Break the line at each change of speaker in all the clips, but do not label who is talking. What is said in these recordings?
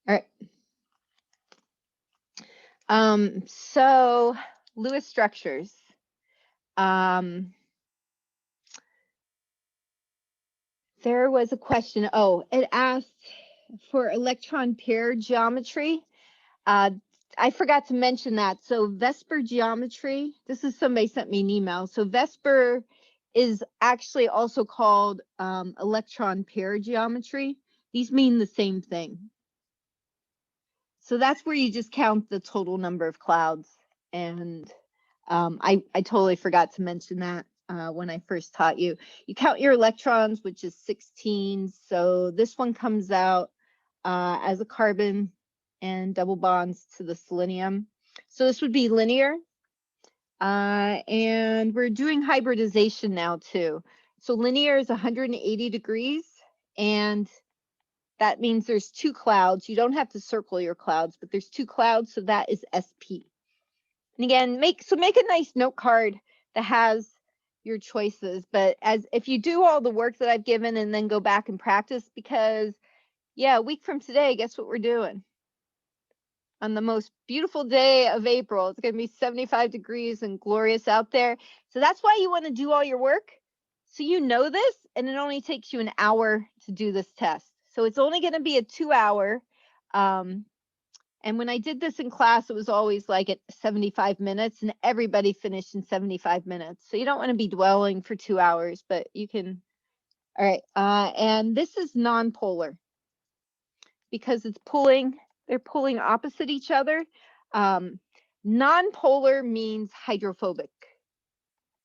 All right. So Lewis structures. There was a question. Oh, it asked for electron pair geometry. I forgot to mention that. So Vesper geometry, this is somebody sent me an email. So Vesper is actually also called electron pair geometry. These mean the same thing. So that's where you just count the total number of clouds. And I totally forgot to mention that when I first taught you. You count your electrons, which is 16. So this one comes out as a carbon and double bonds to the selenium. So this would be linear. And we're doing hybridization now too. So linear is 180 degrees, and that means there's two clouds. You don't have to circle your clouds, but there's two clouds, so that is SP. And again, make a nice note card that has your choices. But if you do all the work that I've given and then go back and practice, because yeah, a week from today, guess what we're doing? On the most beautiful day of April, it's going to be 75 degrees and glorious out there. So that's why you want to do all your work. So you know this, and it only takes you an hour to do this test. So it's only going to be a 2-hour. And when I did this in class, it was always like at 75 minutes, and everybody finished in 75 minutes. So you don't want to be dwelling for 2 hours, but you can. All right. And this is nonpolar because it's pulling. They're pulling opposite each other. Nonpolar means hydrophobic.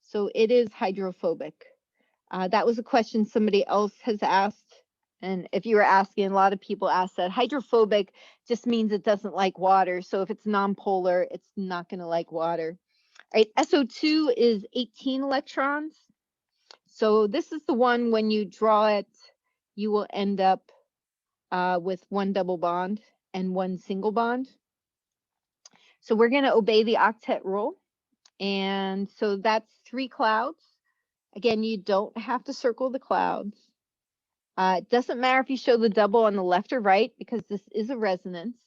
So it is hydrophobic. That was a question somebody else has asked. And if you were asking, a lot of people ask that. Hydrophobic just means it doesn't like water. So if it's nonpolar, it's not going to like water. All right, SO2 is 18 electrons. So this is the one when you draw it, you will end up with one double bond and one single bond. So we're going to obey the octet rule. And so that's 3 clouds. Again, you don't have to circle the clouds. It doesn't matter if you show the double on the left or right, because this is a resonance.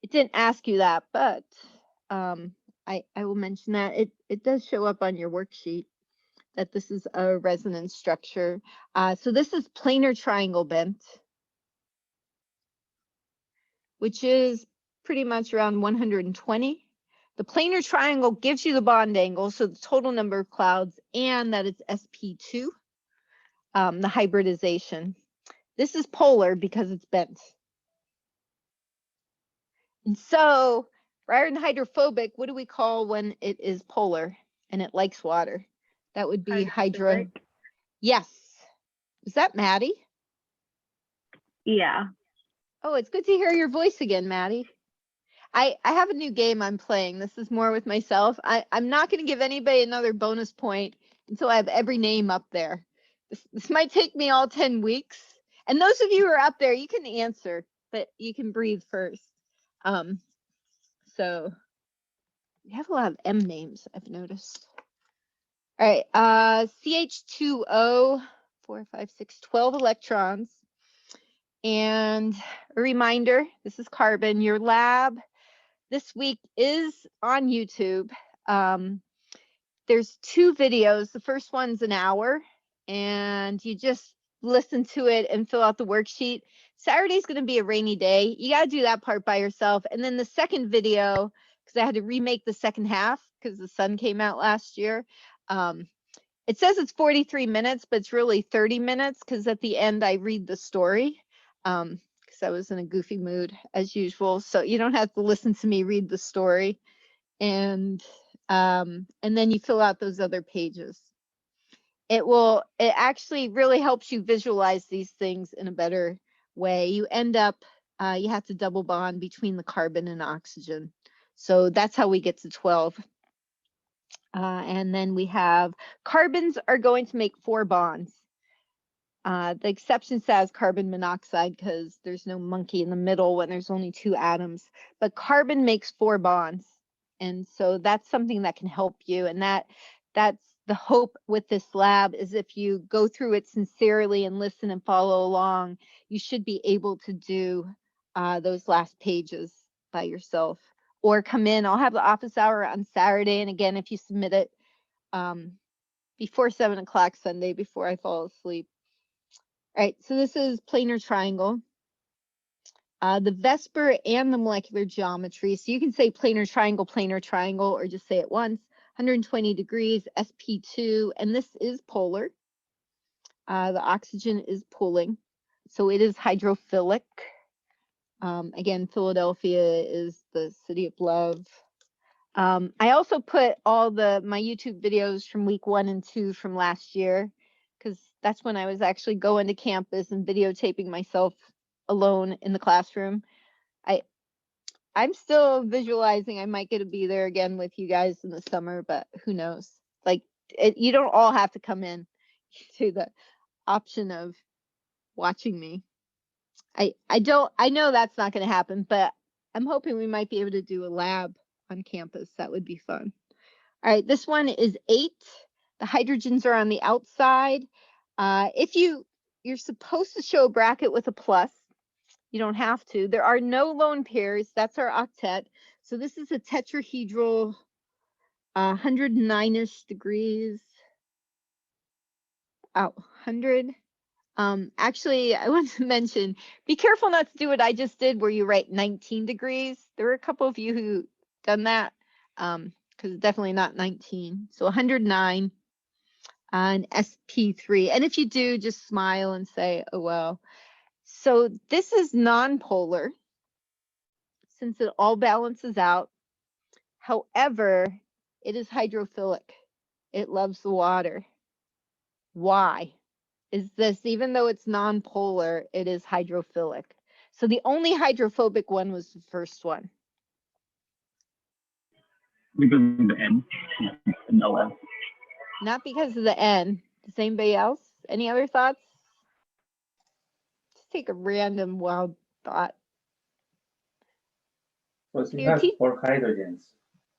It didn't ask you that, but I will mention that. It does show up on your worksheet that this is a resonance structure. So this is planar triangle bent, which is pretty much around 120. The planar triangle gives you the bond angle, so the total number of clouds, and that it's sp2, the hybridization. This is polar because it's bent. And so rather than hydrophobic, what do we call when it is polar and it likes water? That would be hydro. Yes. Is that Maddie?
Yeah.
Oh, it's good to hear your voice again, Maddie. I have a new game I'm playing. This is more with myself. I'm not going to give anybody another bonus point until I have every name up there. This might take me all 10 weeks. And those of you who are up there, you can answer, but you can breathe first. So we have a lot of M names, I've noticed. All right, ch2o, 4, 5, 6, 12 electrons. And a reminder, this is carbon. Your lab this week is on YouTube. There's 2 videos. The first one's an hour, and you just listen to it and fill out the worksheet. Saturday's going to be a rainy day. You got to do that part by yourself. And then the second video, because I had to remake the second half because the sun came out last year. It says it's 43 minutes, but it's really 30 minutes because at the end I read the story. Because I was in a goofy mood as usual. So you don't have to listen to me read the story. And then you fill out those other pages. It actually really helps you visualize these things in a better way. You end up, you have to double bond between the carbon and oxygen. So that's how we get to 12. And then we have carbons are going to make 4 bonds. The exception says carbon monoxide because there's no monkey in the middle when there's only 2 atoms. But carbon makes 4 bonds. And so that's something that can help you. And that's the hope with this lab is if you go through it sincerely and listen and follow along, you should be able to do those last pages by yourself, or come in. I'll have the office hour on Saturday, and again, if you submit it before 7 o'clock Sunday, before I fall asleep. All right, so this is planar triangle. The Vesper and the molecular geometry. So you can say planar triangle, or just say it once. 120 degrees, sp2, and this is polar. The oxygen is pooling, so it is hydrophilic. Again, Philadelphia is the city of love. I also put all my YouTube videos from week 1 and 2 from last year, because that's when I was actually going to campus and videotaping myself alone in the classroom. I'm still visualizing I might get to be there again with you guys in the summer, but who knows? Like, you don't all have to come in to the option of watching me. I know that's not going to happen, but I'm hoping we might be able to do a lab on campus. That would be fun. All right, this one is 8. The hydrogens are on the outside. If you're supposed to show a bracket with a plus, you don't have to. There are no lone pairs. That's our octet. So this is a tetrahedral, 109-ish degrees. Oh, 100. Actually, I want to mention, be careful not to do what I just did, where you write 19 degrees. There were a couple of you who done that, because it's definitely not 19. So 109 on sp3. And if you do, just smile and say, oh, well. So this is non-polar, since it all balances out. However, it is hydrophilic. It loves the water. Why is this? Even though it's non-polar, it is hydrophilic. So the only hydrophobic one was the first one.
Because of the N, no N.
Not because of the N. Does anybody else? Any other thoughts? Just take a random wild thought.
Because he has 4 hydrogens.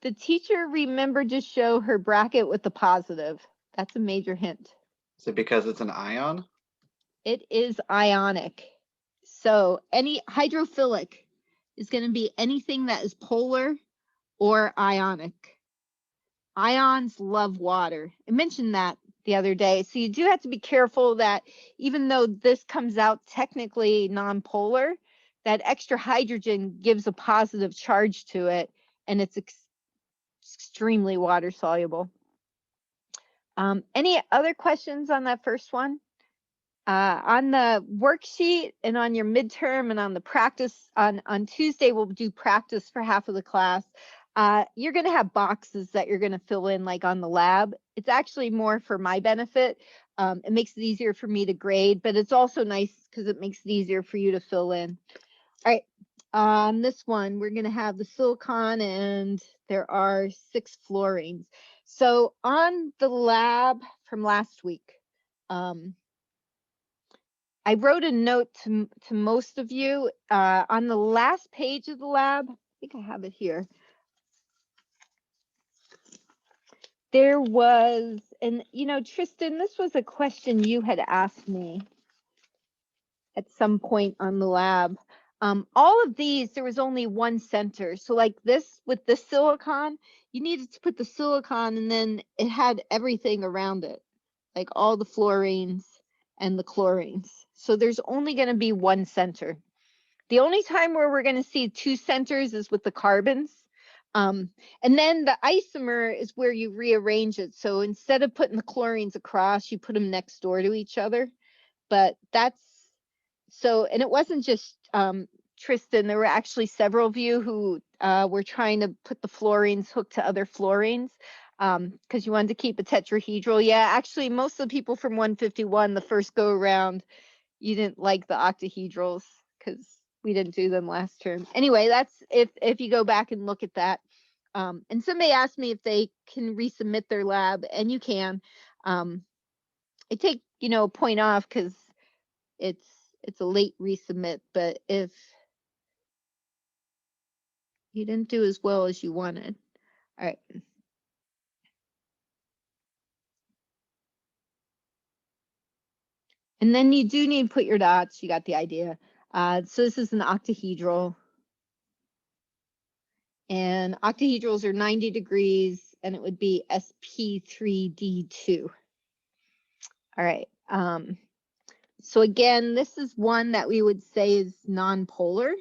The teacher remembered to show her bracket with the positive. That's a major hint.
Is it because it's an ion?
It is ionic. So any hydrophilic is going to be anything that is polar or ionic. Ions love water. I mentioned that the other day. So you do have to be careful that even though this comes out technically non-polar, that extra hydrogen gives a positive charge to it, and it's extremely water soluble. Any other questions on that first one? On the worksheet and on your midterm and on the practice, on Tuesday, we'll do practice for half of the class. You're going to have boxes that you're going to fill in, like on the lab. It's actually more for my benefit. It makes it easier for me to grade, but it's also nice because it makes it easier for you to fill in. All right, on this one, we're going to have the silicon, and there are 6 fluorines. So on the lab from last week, I wrote a note to most of you on the last page of the lab. I think I have it here. There was, and you know, Tristan, this was a question you had asked me at some point on the lab. All of these, there was only one center. So like this, with the silicon, you needed to put the silicon, and then it had everything around it, like all the fluorines and the chlorines. So there's only going to be one center. The only time where we're going to see 2 centers is with the carbons. And then the isomer is where you rearrange it. So instead of putting the chlorines across, you put them next door to each other. But that's so, and it wasn't just Tristan. There were actually several of you who were trying to put the fluorines hooked to other fluorines, because you wanted to keep a tetrahedral. Yeah, actually, most of the people from 151, the first go around, you didn't like the octahedrals because we didn't do them last term. Anyway, that's if you go back and look at that. And somebody asked me if they can resubmit their lab, and you can. I take, you know, a point off because it's a late resubmit, but if you didn't do as well as you wanted. All right. And then you do need to put your dots. You got the idea. So this is an octahedral. And octahedrals are 90 degrees, and it would be sp3d2. All right. So again, this is one that we would say is nonpolar,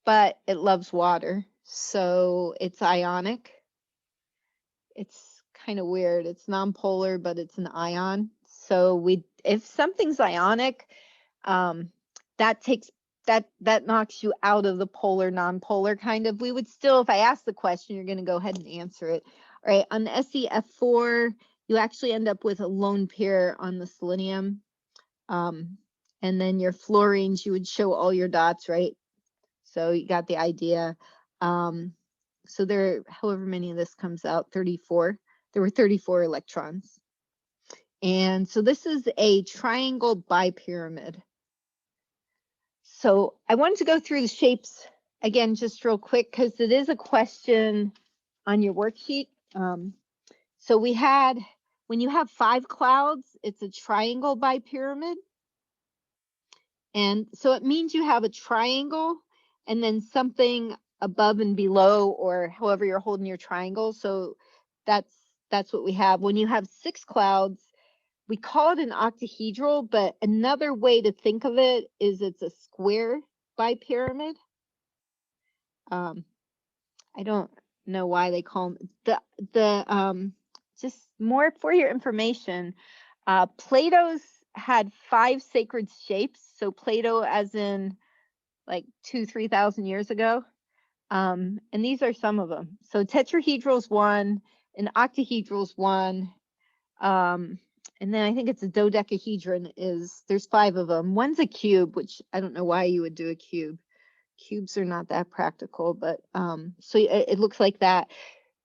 but it loves water, so it's ionic. It's kind of weird. It's nonpolar, but it's an ion. So if something's ionic, that knocks you out of the polar nonpolar kind of. We would still, if I ask the question, you're going to go ahead and answer it. All right, on SEF4, you actually end up with a lone pair on the selenium. And then your fluorines, you would show all your dots, right? So you got the idea. So there, however many of this comes out, 34. There were 34 electrons. And so this is a triangle bipyramid. So I wanted to go through the shapes again, just real quick, because it is a question on your worksheet. So we had, when you have 5 clouds, it's a triangle bipyramid. And so it means you have a triangle and then something above and below, or however you're holding your triangle. So that's what we have. When you have 6 clouds, we call it an octahedral, but another way to think of it is it's a square bipyramid. I don't know why they call them just more for your information. Plato's had 5 sacred shapes. So Plato, as in like 2,000-3,000 years ago. And these are some of them. So tetrahedral's 1, an octahedral's 1. And then I think it's a dodecahedron there's 5 of them. One's a cube, which I don't know why you would do a cube. Cubes are not that practical, but so it looks like that.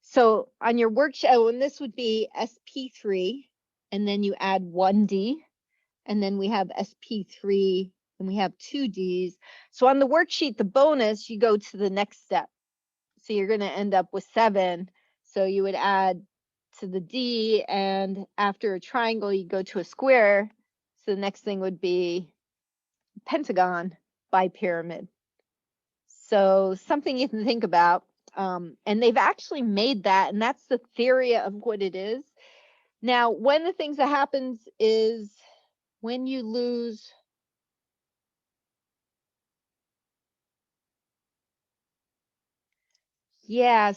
So on your worksheet, and this would be sp3, and then you add 1d, and then we have sp3, and we have 2 Ds. So on the worksheet, the bonus, you go to the next step. So you're going to end up with 7. So you would add to the D, and after a triangle, you go to a square. So the next thing would be Pentagon bipyramid. So something you can think about. And they've actually made that, and that's the theory of what it is. Now, one of the things that happens is when you lose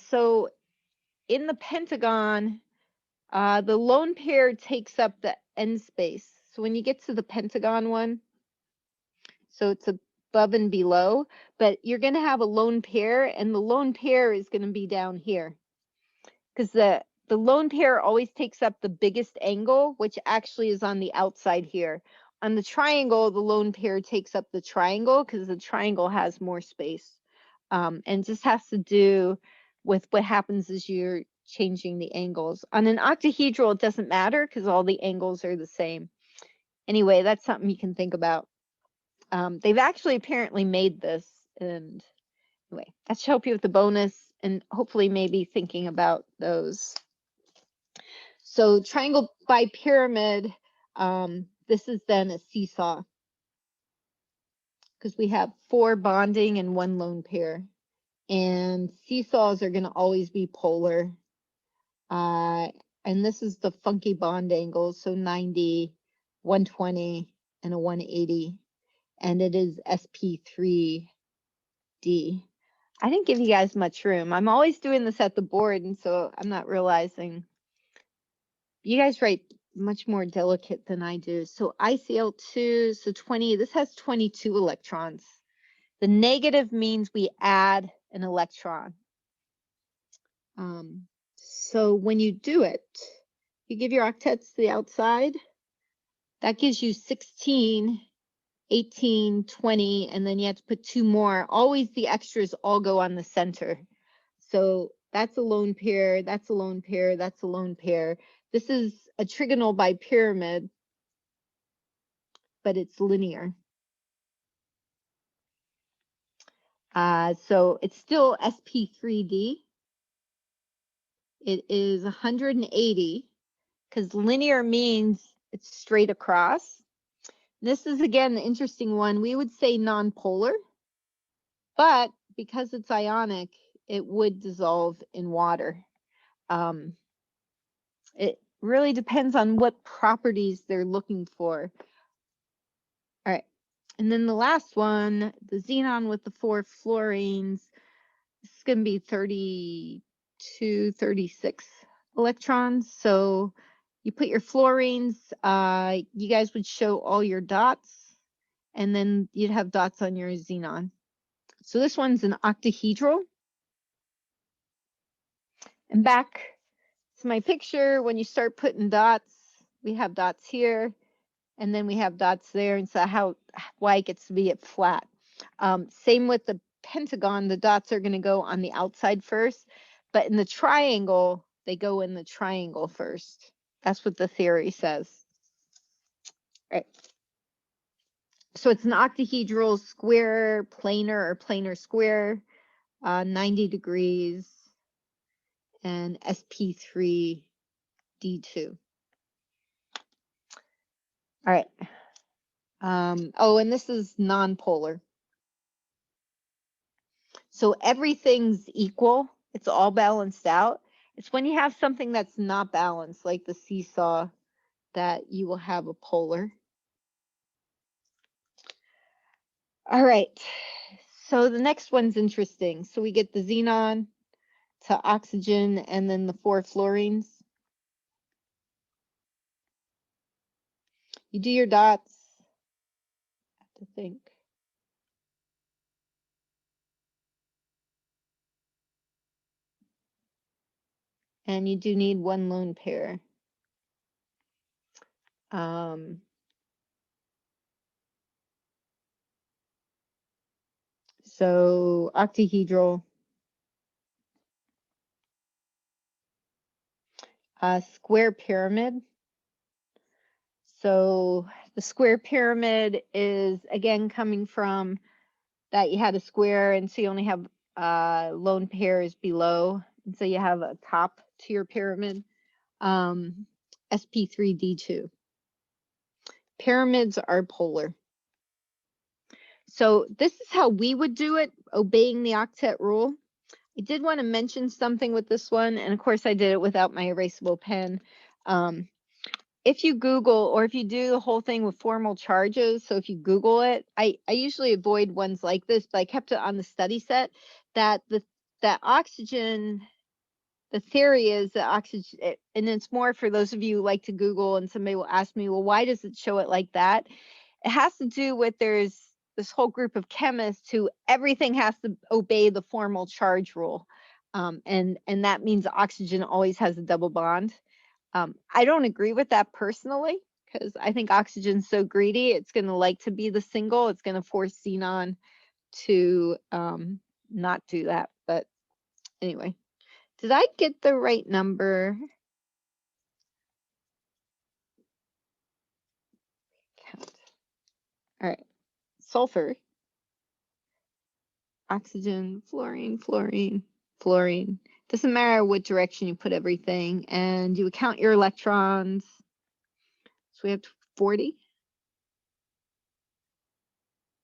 so in the Pentagon, the lone pair takes up the end space. So when you get to the Pentagon one, so it's above and below, but you're going to have a lone pair, and the lone pair is going to be down here. Because the lone pair always takes up the biggest angle, which actually is on the outside here. On the triangle, the lone pair takes up the triangle because the triangle has more space. And just has to do with what happens as you're changing the angles. On an octahedral, it doesn't matter because all the angles are the same. Anyway, that's something you can think about. They've actually apparently made this, and anyway, that should help you with the bonus and hopefully maybe thinking about those. So triangle bipyramid, this is then a seesaw because we have 4 bonding and 1 lone pair. And seesaws are going to always be polar. And this is the funky bond angle, so 90, 120, and a 180. And it is sp3d. I didn't give you guys much room. I'm always doing this at the board, and so I'm not realizing. You guys write much more delicate than I do. So ICL2, so 20, this has 22 electrons. The negative means we add an electron. So when you do it, you give your octets to the outside, that gives you 16, 18, 20, and then you have to put 2 more. Always the extras all go on the center. So that's a lone pair, that's a lone pair, that's a lone pair. This is a trigonal bipyramid, but it's linear. So it's still sp3d. It is 180 because linear means it's straight across. This is, again, the interesting one. We would say nonpolar, but because it's ionic, it would dissolve in water. It really depends on what properties they're looking for. All right. And then the last one, the xenon with the 4 fluorines, this is going to be 32, 36 electrons. So you put your fluorines, you guys would show all your dots, and then you'd have dots on your xenon. So this one's an octahedral. And back to my picture, when you start putting dots, we have dots here, and then we have dots there, and so why it gets to be at flat. Same with the pentagon, the dots are going to go on the outside first, but in the triangle, they go in the triangle first. That's what the theory says. All right. So it's an octahedral, square, planar, or planar square, 90 degrees, and sp3 d2. All right. Oh, and this is nonpolar. So everything's equal. It's all balanced out. It's when you have something that's not balanced, like the seesaw, that you will have a polar. All right. So the next one's interesting. So we get the xenon to oxygen and then the 4 fluorines. You do your dots. I have to think. And you do need 1 lone pair. So octahedral, square pyramid. So the square pyramid is, again, coming from that you had a square, and so you only have lone pairs below, and so you have a top to your pyramid. sp3d2. Pyramids are polar. So this is how we would do it, obeying the octet rule. I did want to mention something with this one, and of course I did it without my erasable pen. If you Google, or if you do the whole thing with formal charges, so if you Google it, I usually avoid ones like this, but I kept it on the study set, that that oxygen, the theory is that oxygen, and it's more for those of you who like to Google, and somebody will ask me, well, why does it show it like that? It has to do with, there's this whole group of chemists who everything has to obey the formal charge rule. And that means oxygen always has a double bond. I don't agree with that personally, because I think oxygen's so greedy, it's going to like to be the single. It's going to force xenon to not do that. But anyway, did I get the right number? Count. All right, sulfur, oxygen, fluorine, fluorine, fluorine. Doesn't matter what direction you put everything, and you count your electrons. So we have 40.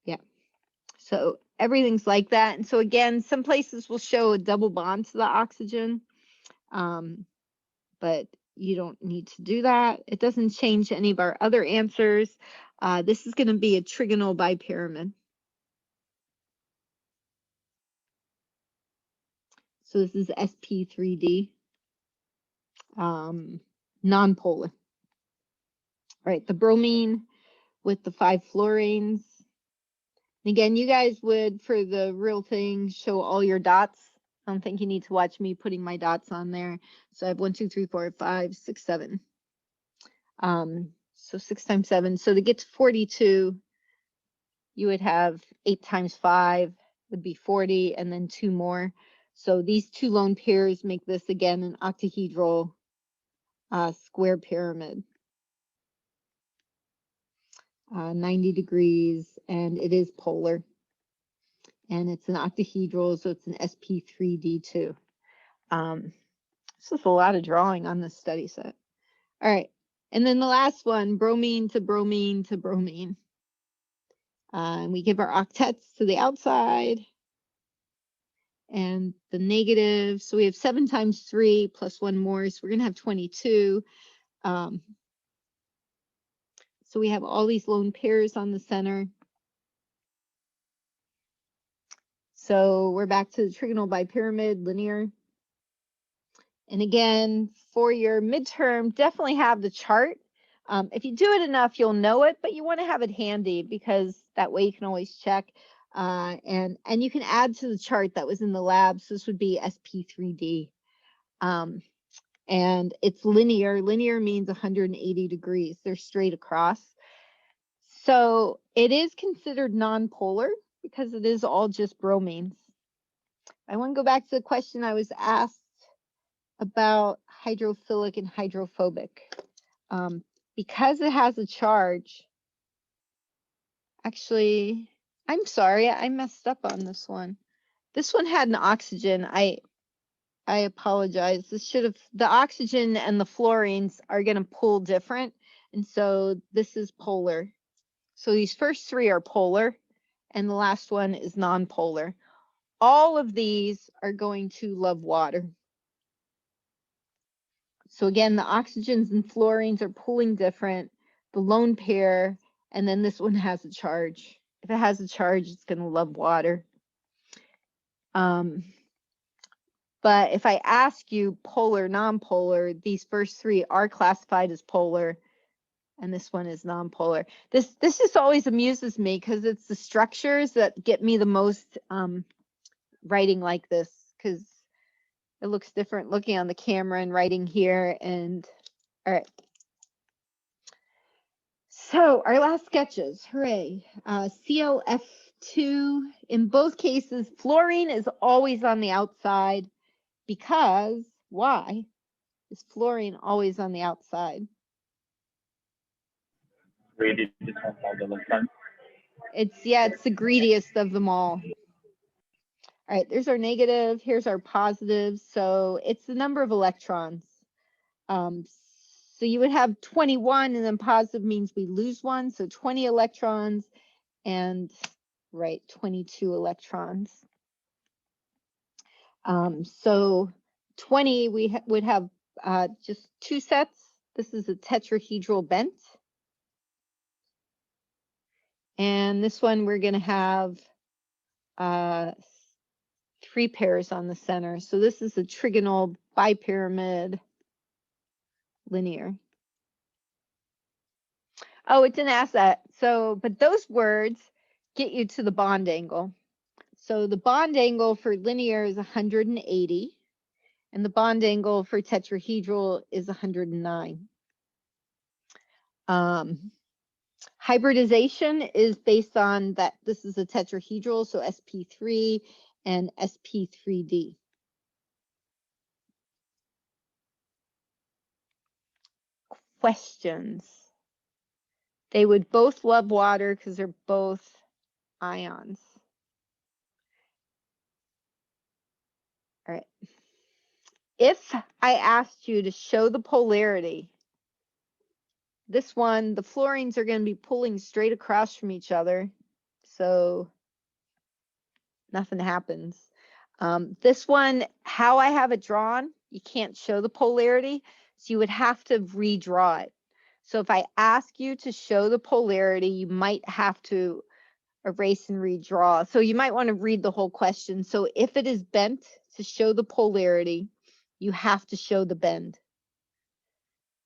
Yeah. So everything's like that. And so again, some places will show a double bond to the oxygen, but you don't need to do that. It doesn't change any of our other answers. This is going to be a trigonal bipyramid. So this is sp3d, nonpolar. All right, the bromine with the 5 fluorines. And again, you guys would, for the real thing, show all your dots. I don't think you need to watch me putting my dots on there. So I have 1, 2, 3, 4, 5, 6, 7. So 6 times 7. So to get to 42, you would have 8 times 5 would be 40, and then 2 more. So these 2 lone pairs make this, again, an octahedral square pyramid. 90 degrees, and it is polar. And it's an octahedral, so it's an sp3d2. This is a lot of drawing on this study set. All right, and then the last one, bromine to bromine to bromine. And we give our octets to the outside and the negative. So we have 7 times 3 plus 1 more. So we're going to have 22. So we have all these lone pairs on the center. So we're back to the trigonal bipyramid, linear. And again, for your midterm, definitely have the chart. If you do it enough, you'll know it, but you want to have it handy because that way you can always check. And you can add to the chart that was in the lab. So this would be SP3D. And it's linear. Linear means 180 degrees. They're straight across. So it is considered nonpolar because it is all just bromines. I want to go back to the question I was asked about hydrophilic and hydrophobic. Because it has a charge, actually, I'm sorry, I messed up on this one. This one had an oxygen. I apologize. This should have, the oxygen and the fluorines are going to pull different. And so this is polar. So these first 3 are polar and the last one is nonpolar. All of these are going to love water. So again, the oxygens and fluorines are pulling different, the lone pair, and then this one has a charge. If it has a charge, it's going to love water. But if I ask you polar, nonpolar, these first 3 are classified as polar, and this one is nonpolar. This just always amuses me because it's the structures that get me the most writing like this, because it looks different looking on the camera and writing here. And all right. So our last sketches, hooray. ClF2, in both cases, fluorine is always on the outside because, why is fluorine always on the outside?
Greedy just wants all the electrons.
It's the greediest of them all. All right, there's our negative, here's our positive. So it's the number of electrons. So you would have 21 and then positive means we lose 1. So 20 electrons and 22 electrons. So 20, we would have just 2 sets. This is a tetrahedral bent. And this one we're going to have 3 pairs on the center. So this is a trigonal bipyramid linear. Oh, it didn't ask that. So, but those words get you to the bond angle. So the bond angle for linear is 180, and the bond angle for tetrahedral is 109. Hybridization is based on that this is a tetrahedral, so sp3 and sp3d. Questions? They would both love water because they're both ions. All right. If I asked you to show the polarity, this one, the fluorines are going to be pulling straight across from each other, so nothing happens. This one, how I have it drawn, you can't show the polarity, so you would have to redraw it. So if I ask you to show the polarity, you might have to erase and redraw. So you might want to read the whole question. So if it is bent to show the polarity, you have to show the bend.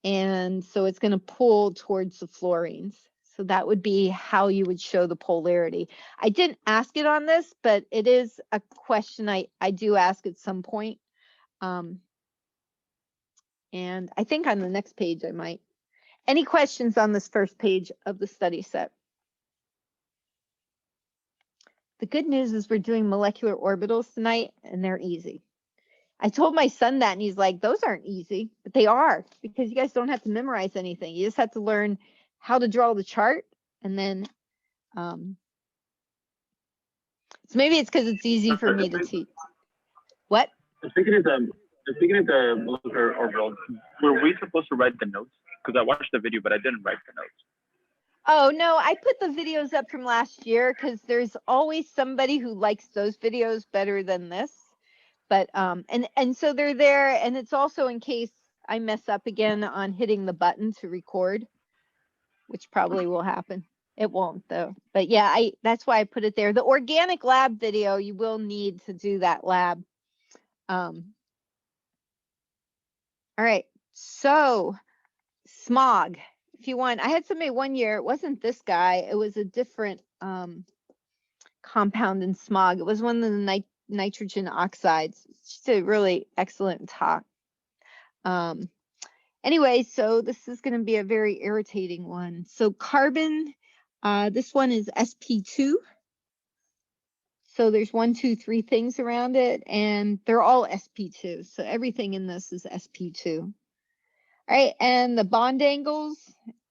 And so it's going to pull towards the fluorines. So that would be how you would show the polarity. I didn't ask it on this, but it is a question I do ask at some point. And I think on the next page I might. Any questions on this first page of the study set? The good news is we're doing molecular orbitals tonight, and they're easy. I told my son that, and he's like, those aren't easy, but they are, because you guys don't have to memorize anything. You just have to learn how to draw the chart, and then, so maybe it's because it's easy for me to teach. What?
Speaking of the molecular orbital, were we supposed to write the notes? Because I watched the video, but I didn't write the notes.
Oh, no, I put the videos up from last year because there's always somebody who likes those videos better than this. But, and so they're there, and it's also in case I mess up again on hitting the button to record, which probably will happen. It won't though. But yeah, that's why I put it there. The organic lab video, you will need to do that lab. All right, so smog. If you want, I had somebody one year, it wasn't this guy, it was a different compound in smog. It was one of the nitrogen oxides. It's just a really excellent talk. Anyway, so this is going to be a very irritating one. So carbon, this one is sp2. So there's 1, 2, 3 things around it, and they're all sp2. So everything in this is sp2. All right, and the bond angles,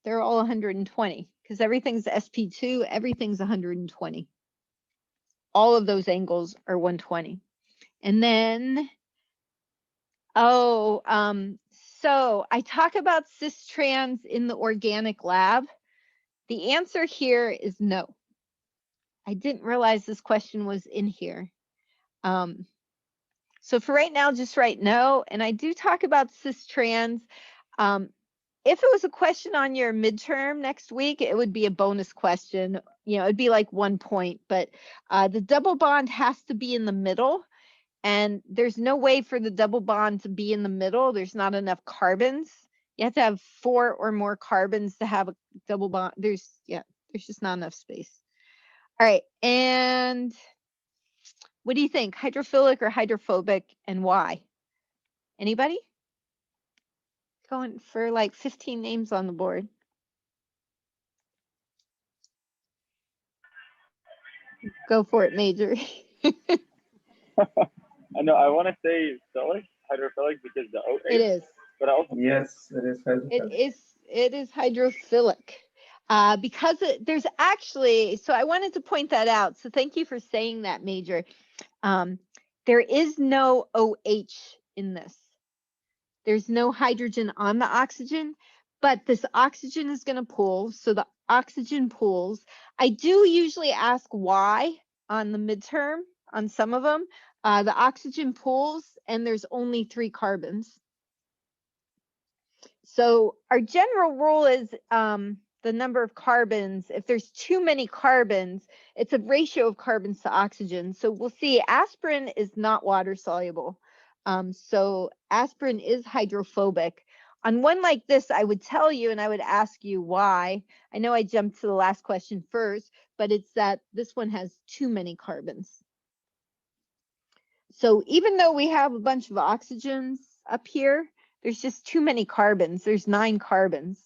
they're all 120 because everything's sp2, everything's 120. All of those angles are 120. And then, so I talk about cis-trans in the organic lab. The answer here is no. I didn't realize this question was in here. So for right now, just write no. And I do talk about cis-trans. If it was a question on your midterm next week, it would be a bonus question. You know, it'd be like 1 point, but the double bond has to be in the middle. And there's no way for the double bond to be in the middle. There's not enough carbons. You have to have 4 or more carbons to have a double bond. There's just not enough space. All right, and what do you think? Hydrophilic or hydrophobic, and why? Anybody? Going for like 15 names on the board. Go for it, Major.
I know. I want to say hydrophilic, because the OH.
It is.
But I also
Yes, it is hydrophilic.
It is hydrophilic. Because there's actually, so I wanted to point that out. So thank you for saying that, Major. There is no OH in this. There's no hydrogen on the oxygen, but this oxygen is going to pool. So the oxygen pools. I do usually ask why on the midterm on some of them. The oxygen pools and there's only 3 carbons. So our general rule is the number of carbons. If there's too many carbons, it's a ratio of carbons to oxygen. So we'll see aspirin is not water soluble. So aspirin is hydrophobic. On one like this, I would tell you and I would ask you why. I know I jumped to the last question first, but it's that this one has too many carbons. So even though we have a bunch of oxygens up here, there's just too many carbons. There's 9 carbons.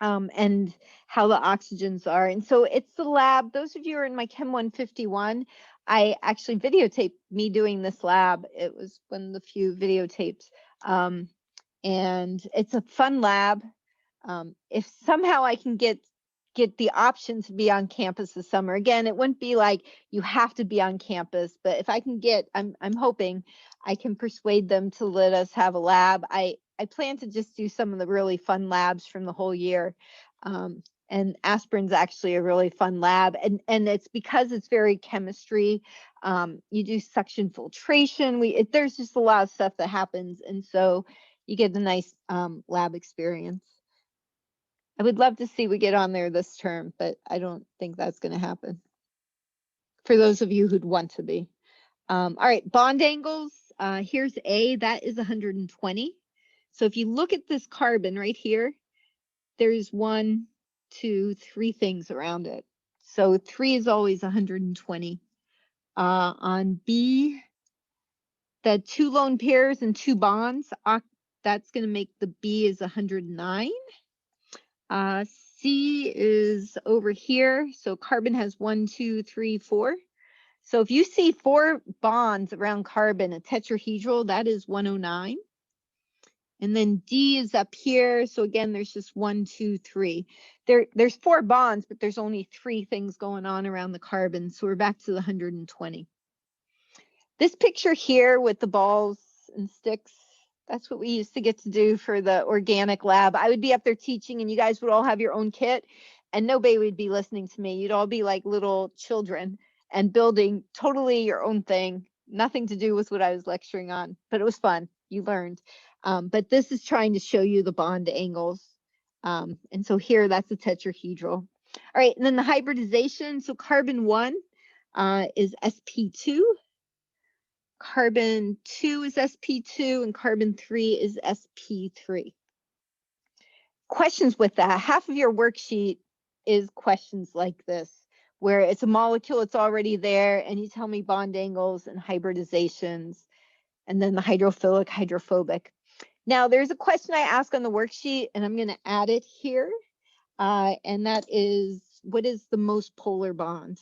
And how the oxygens are. And so it's the lab. Those of you who are in my Chem 151, I actually videotaped me doing this lab. It was one of the few videotapes. And it's a fun lab. If somehow I can get the option to be on campus this summer, again, it wouldn't be like you have to be on campus, but if I can get, I'm hoping I can persuade them to let us have a lab. I plan to just do some of the really fun labs from the whole year. And aspirin's actually a really fun lab. And it's because it's very chemistry. You do suction filtration. There's just a lot of stuff that happens. And so you get a nice lab experience. I would love to see we get on there this term, but I don't think that's going to happen. For those of you who'd want to be. All right, bond angles. Here's A, that is 120. So if you look at this carbon right here, there's 1, 2, 3 things around it. So 3 is always 120. On B, the 2 lone pairs and 2 bonds, that's going to make the B is 109. C is over here. So carbon has 1, 2, 3, 4. So if you see 4 bonds around carbon, a tetrahedral, that is 109. And then D is up here. So again, there's just 1, 2, 3. There's 4 bonds, but there's only 3 things going on around the carbon. So we're back to the 120. This picture here with the balls and sticks, that's what we used to get to do for the organic lab. I would be up there teaching and you guys would all have your own kit. and nobody would be listening to me. You'd all be like little children and building totally your own thing, nothing to do with what I was lecturing on, but it was fun. You learned. But this is trying to show you the bond angles. And so here, that's a tetrahedral. All right, and then the hybridization. So carbon 1 is sp2. Carbon 2 is sp2, and carbon 3 is sp3. Questions with that. Half of your worksheet is questions like this, where it's a molecule, it's already there, and you tell me bond angles and hybridizations, and then the hydrophilic, hydrophobic. Now, there's a question I ask on the worksheet, and I'm going to add it here, and that is, what is the most polar bond?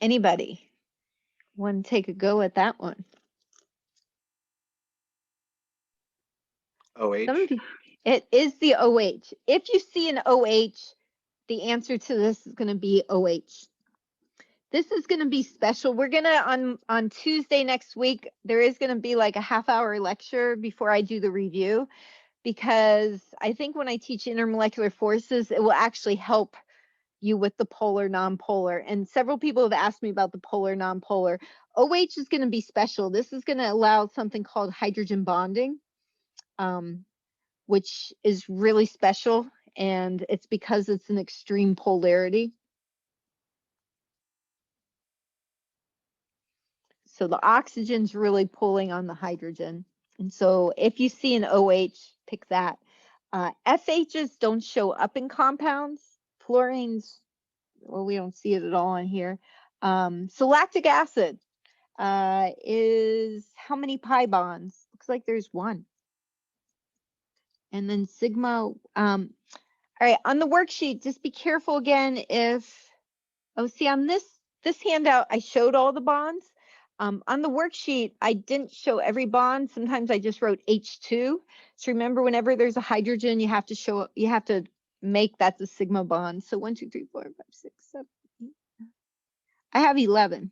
Anybody want to take a go at that one?
OH.
It is the OH. If you see an OH, the answer to this is going to be OH. This is going to be special. We're going to, on Tuesday next week, there is going to be like a half-hour lecture before I do the review, because I think when I teach intermolecular forces, it will actually help you with the polar, non-polar. And several people have asked me about the polar, non-polar. OH is going to be special. This is going to allow something called hydrogen bonding, which is really special. And it's because it's an extreme polarity. So the oxygen's really pulling on the hydrogen. And so if you see an OH, pick that. FHs don't show up in compounds. Fluorines, well, we don't see it at all in here. So lactic acid is how many pi bonds? Looks like there's one. And then sigma. All right, on the worksheet, just be careful again if, oh, see on this handout, I showed all the bonds. On the worksheet, I didn't show every bond. Sometimes I just wrote H2. So remember, whenever there's a hydrogen, you have to make that the sigma bond. So 1, 2, 3, 4, 5, 6, 7, 8. I have 11.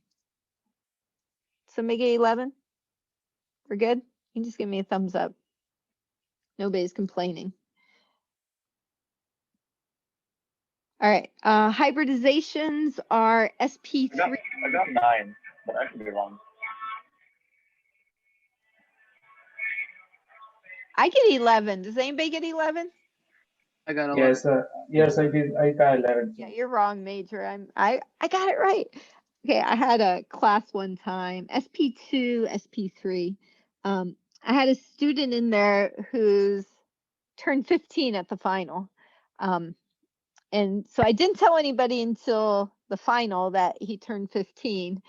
Somebody get 11? We're good? You can just give me a thumbs up. Nobody's complaining. All right, hybridizations are sp3.
I got 9, but I could be wrong.
I get 11. Does anybody get 11?
I got 11.
Yes, I did. I got 11.
Yeah, you're wrong, Major. I got it right. Okay, I had a class one time, sp2, sp3. I had a student in there who's turned 15 at the final. And so I didn't tell anybody until the final that he turned 15.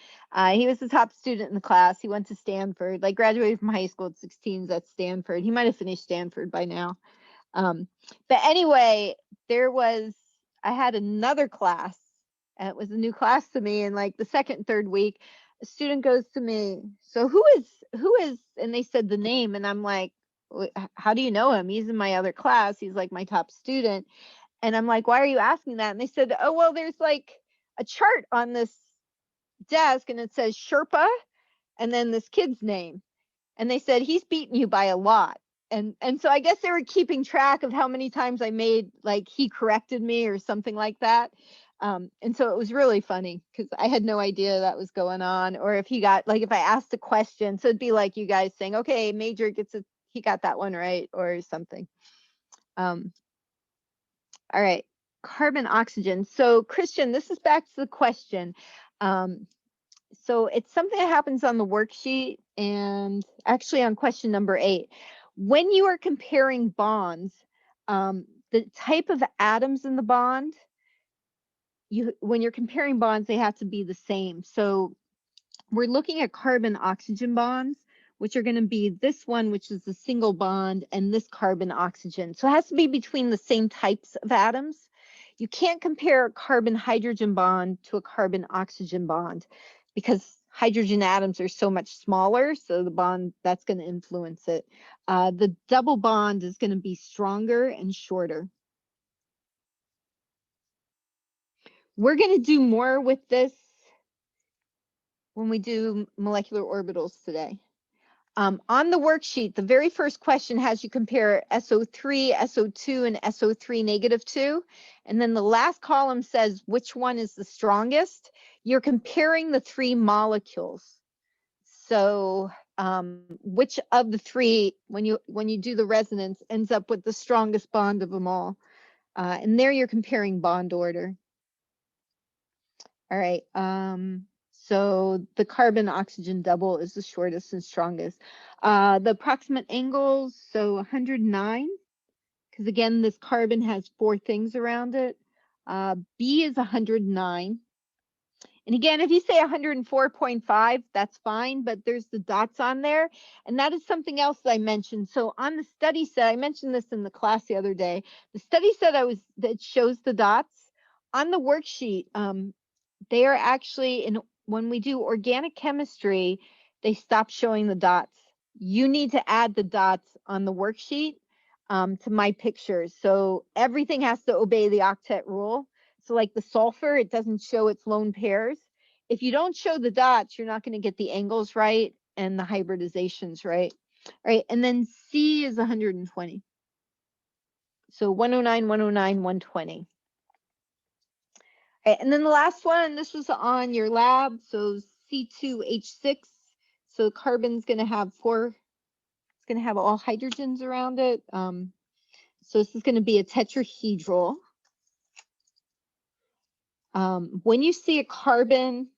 He was the top student in the class. He went to Stanford, like graduated from high school at 16 at Stanford. He might have finished Stanford by now. But anyway, I had another class, and it was a new class to me. And like the second, third week, a student goes to me, so who is, and they said the name, and I'm like, how do you know him? He's in my other class. He's like my top student. And I'm like, why are you asking that? And they said, oh, well, there's like a chart on this desk and it says Sherpa and then this kid's name. And they said, he's beaten you by a lot. And so I guess they were keeping track of how many times I made, like, he corrected me or something like that. And so it was really funny because I had no idea that was going on. Or if he got, like, if I asked a question, so it'd be like you guys saying, okay, Major he got that one right or something. All right, carbon, oxygen. So Christian, this is back to the question. So it's something that happens on the worksheet and actually on question number 8. When you are comparing bonds, the type of atoms in the bond, when you're comparing bonds, they have to be the same. So we're looking at carbon oxygen bonds, which are going to be this one, which is the single bond, and this carbon oxygen. So it has to be between the same types of atoms. You can't compare a carbon hydrogen bond to a carbon oxygen bond because hydrogen atoms are so much smaller. So the bond, that's going to influence it. The double bond is going to be stronger and shorter. We're going to do more with this when we do molecular orbitals today. On the worksheet, the very first question has you compare SO3, SO2, and SO3 -2. And then the last column says which one is the strongest. You're comparing the 3 molecules. So which of the 3, when you do the resonance, ends up with the strongest bond of them all. And there you're comparing bond order. All right. So the carbon-oxygen double is the shortest and strongest. The approximate angles, so 109, because again, this carbon has 4 things around it. B is 109. And again, if you say 104.5, that's fine, but there's the dots on there. And that is something else that I mentioned. So on the study set, I mentioned this in the class the other day, the study set that shows the dots on the worksheet. They are actually, when we do organic chemistry, they stop showing the dots. You need to add the dots on the worksheet to my pictures. So everything has to obey the octet rule. So like the sulfur, it doesn't show its lone pairs. If you don't show the dots, you're not going to get the angles right and the hybridizations right. All right, and then C is 120. So 109, 109, 120. Okay, and then the last one, this was on your lab, so C2H6. So carbon's going to have 4, it's going to have all hydrogens around it. So this is going to be a tetrahedral. When you see a carbon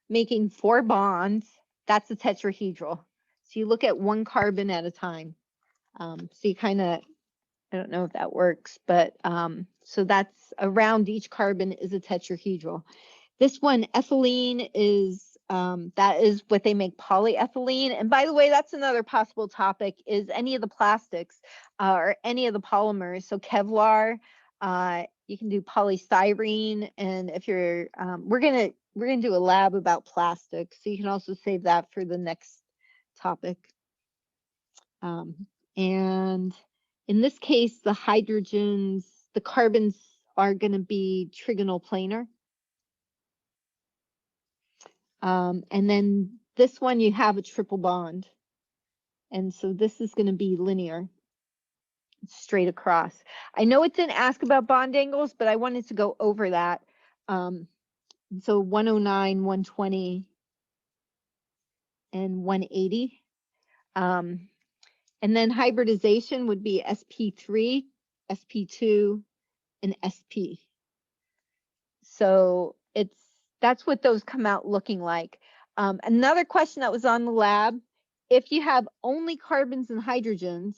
making 4 bonds, that's a tetrahedral. So you look at 1 carbon at a time. So you kind of, I don't know if that works, but so that's around each carbon is a tetrahedral. This one, ethylene, is that is what they make polyethylene. And by the way, that's another possible topic, is any of the plastics or any of the polymers. So Kevlar, you can do polystyrene, and if you're we're gonna do a lab about plastics, so you can also save that for the next topic. And in this case, the hydrogens, the carbons are going to be trigonal planar. And then this one, you have a triple bond. And so this is going to be linear, straight across. I know it didn't ask about bond angles, but I wanted to go over that. So 109, 120, and 180. And then hybridization would be sp3, sp2, and sp. So that's what those come out looking like. Another question that was on the lab, if you have only carbons and hydrogens,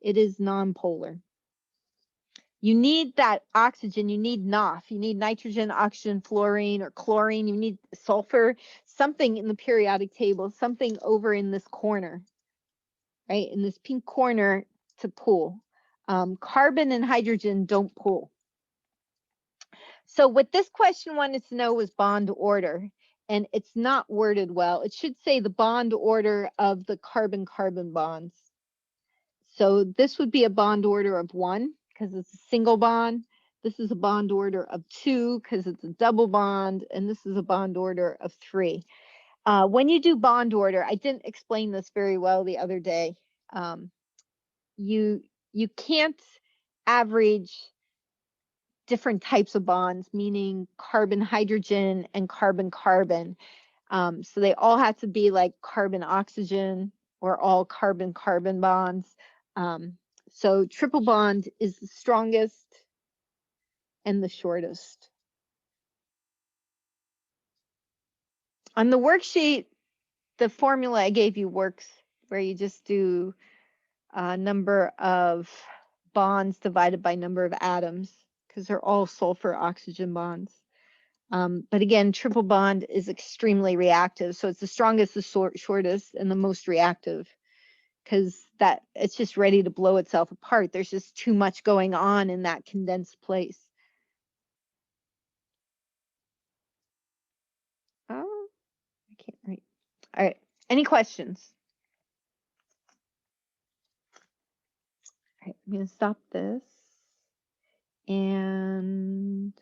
it is nonpolar. You need that oxygen, you need NOF, you need nitrogen, oxygen, fluorine, or chlorine, you need sulfur, something in the periodic table, something over in this corner, right? In this pink corner to pull. Carbon and hydrogen don't pull. So what this question wanted to know was bond order, and it's not worded well. It should say the bond order of the carbon-carbon bonds. So this would be a bond order of 1 because it's a single bond. This is a bond order of 2 because it's a double bond, and this is a bond order of 3. When you do bond order, I didn't explain this very well the other day. You can't average different types of bonds, meaning carbon hydrogen and carbon carbon. So they all have to be like carbon oxygen or all carbon carbon bonds. So triple bond is the strongest and the shortest. On the worksheet, the formula I gave you works, where you just do number of bonds divided by number of atoms, because they're all sulfur oxygen bonds. But again, triple bond is extremely reactive. So it's the strongest, the shortest, and the most reactive, because that it's just ready to blow itself apart. There's just too much going on in that condensed place. Oh, I can't write. All right, any questions? All right, I'm gonna stop this. And